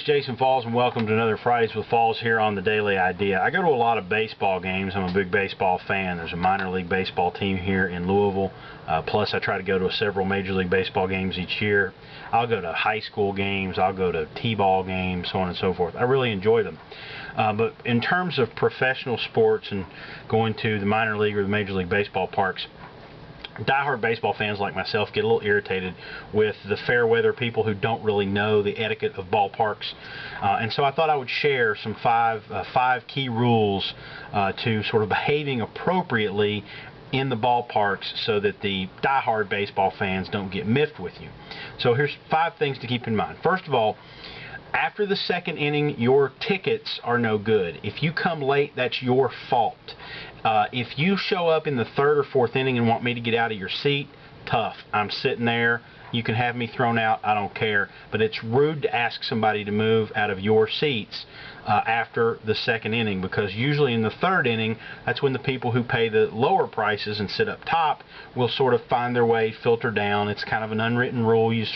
Jason Falls, and welcome to another Fridays with Falls here on the Daily Idea. I go to a lot of baseball games. I'm a big baseball fan. There's a minor league baseball team here in Louisville. Plus, I try to go to several Major League Baseball games each year. I'll go to high school games. I'll go to T-ball games, so on and so forth. I really enjoy them. But in terms of professional sports and going to the minor league or the Major League Baseball parks, diehard baseball fans like myself get a little irritated with the fair weather people who don't really know the etiquette of ballparks, and so I thought I would share some five key rules to sort of behaving appropriately in the ballparks so that the diehard baseball fans don't get miffed with you. So here's 5 things to keep in mind. First of all, after the second inning, your tickets are no good. If you come late, that's your fault. If you show up in the 3rd or 4th inning and want me to get out of your seat, tough. I'm sitting there. You can have me thrown out. I don't care. But it's rude to ask somebody to move out of your seats after the 2nd inning, because usually in the 3rd inning, that's when the people who pay the lower prices and sit up top will sort of find their way, filter down. It's kind of an unwritten rule. You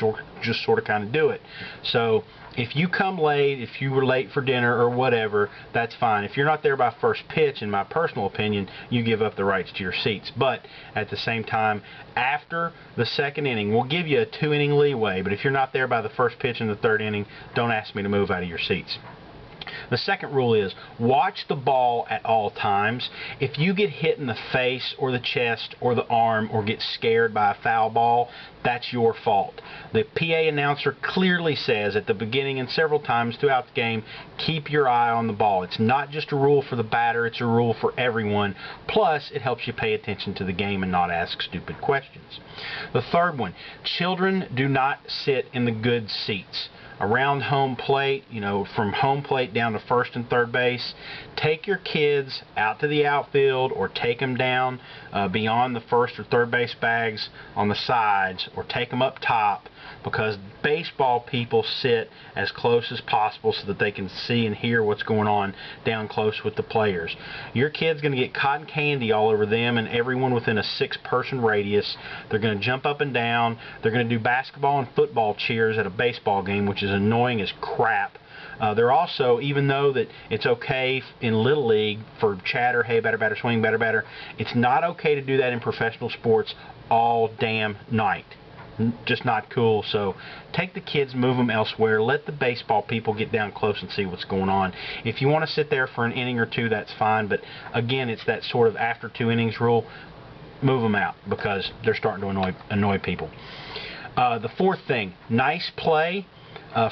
just sort of kind of do it. So if you come late, if you were late for dinner or whatever, that's fine. If you're not there by first pitch, in my personal opinion, you give up the rights to your seats. But at the same time, after the 2nd inning, we'll give you a 2-inning leeway. But if you're not there by the first pitch in the 3rd inning, don't ask me to move out of your seats. The second rule is watch the ball at all times. If you get hit in the face or the chest or the arm or get scared by a foul ball, that's your fault. The PA announcer clearly says at the beginning and several times throughout the game, keep your eye on the ball. It's not just a rule for the batter, it's a rule for everyone. Plus, it helps you pay attention to the game and not ask stupid questions. The third one, children do not sit in the good seats. Around home plate, from home plate down to 1st and 3rd base, take your kids out to the outfield or take them down beyond the 1st or 3rd base bags on the sides, or take them up top, because baseball people sit as close as possible so that they can see and hear what's going on down close with the players. Your kid's going to get cotton candy all over them and everyone within a 6-person radius. They're going to jump up and down. They're going to do basketball and football cheers at a baseball game, which is annoying as crap. They're also, even though that it's okay in Little League for chatter, hey, batter, batter, swing, batter, batter, it's not okay to do that in professional sports all damn night. Just not cool. So take the kids, move them elsewhere. Let the baseball people get down close and see what's going on. If you want to sit there for an inning or 2, that's fine. But again, it's that sort of after 2 innings rule. Move them out because they're starting to annoy people. The 4th thing, nice play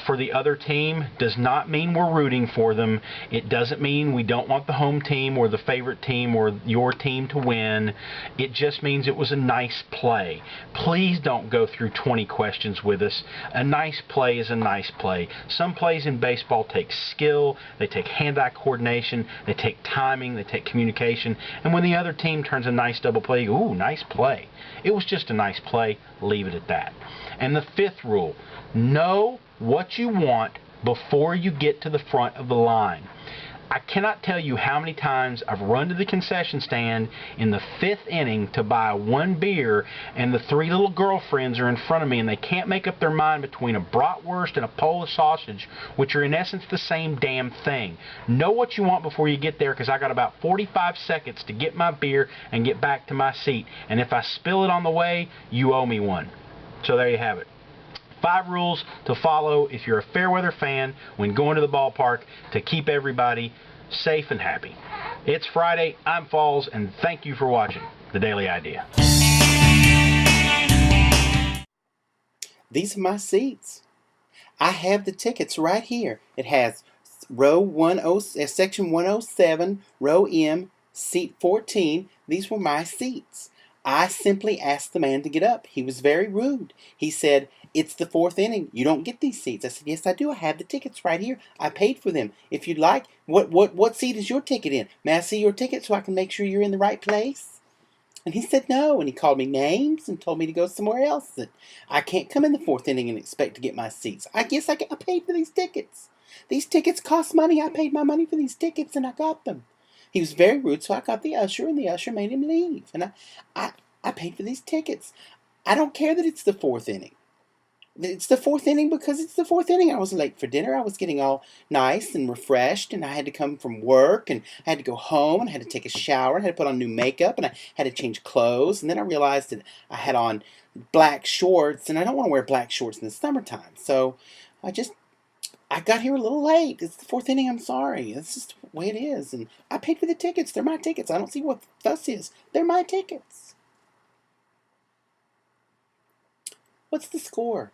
for the other team does not mean we're rooting for them. It doesn't mean we don't want the home team or the favorite team or your team to win. It just means it was a nice play. Please don't go through 20 questions with us. A nice play is a nice play. Some plays in baseball take skill, they take hand-eye coordination, they take timing, they take communication, and when the other team turns a nice double play, you go, ooh, nice play. It was just a nice play. Leave it at that. And the 5th rule, know what you want before you get to the front of the line. I cannot tell you how many times I've run to the concession stand in the 5th inning to buy 1 beer, and the 3 little girlfriends are in front of me and they can't make up their mind between a bratwurst and a Polish sausage, which are in essence the same damn thing. Know what you want before you get there, because I got about 45 seconds to get my beer and get back to my seat. And if I spill it on the way, you owe me one. So there you have it. 5 rules to follow if you're a fair-weather fan when going to the ballpark to keep everybody safe and happy. It's Friday. I'm Falls, and thank you for watching The Daily Idea. These are my seats. I have the tickets right here. It has section 107, row M, seat 14. These were my seats. I simply asked the man to get up. He was very rude. He said, it's the 4th inning. You don't get these seats. I said, yes, I do. I have the tickets right here. I paid for them. If you'd like, what seat is your ticket in? May I see your ticket so I can make sure you're in the right place? And he said no, and he called me names and told me to go somewhere else, that I can't come in the 4th inning and expect to get my seats. I guess I paid for these tickets. These tickets cost money. I paid my money for these tickets, and I got them. He was very rude, so I got the usher, and the usher made him leave. And I paid for these tickets. I don't care that it's the 4th inning. It's the fourth inning because it's the fourth inning. I was late for dinner. I was getting all nice and refreshed, and I had to come from work, and I had to go home, and I had to take a shower, and I had to put on new makeup, and I had to change clothes, and then I realized that I had on black shorts, and I don't want to wear black shorts in the summertime. So I got here a little late. It's the fourth inning. I'm sorry. That's just the way it is. And I paid for the tickets. They're my tickets. I don't see what fuss is. They're my tickets. What's the score?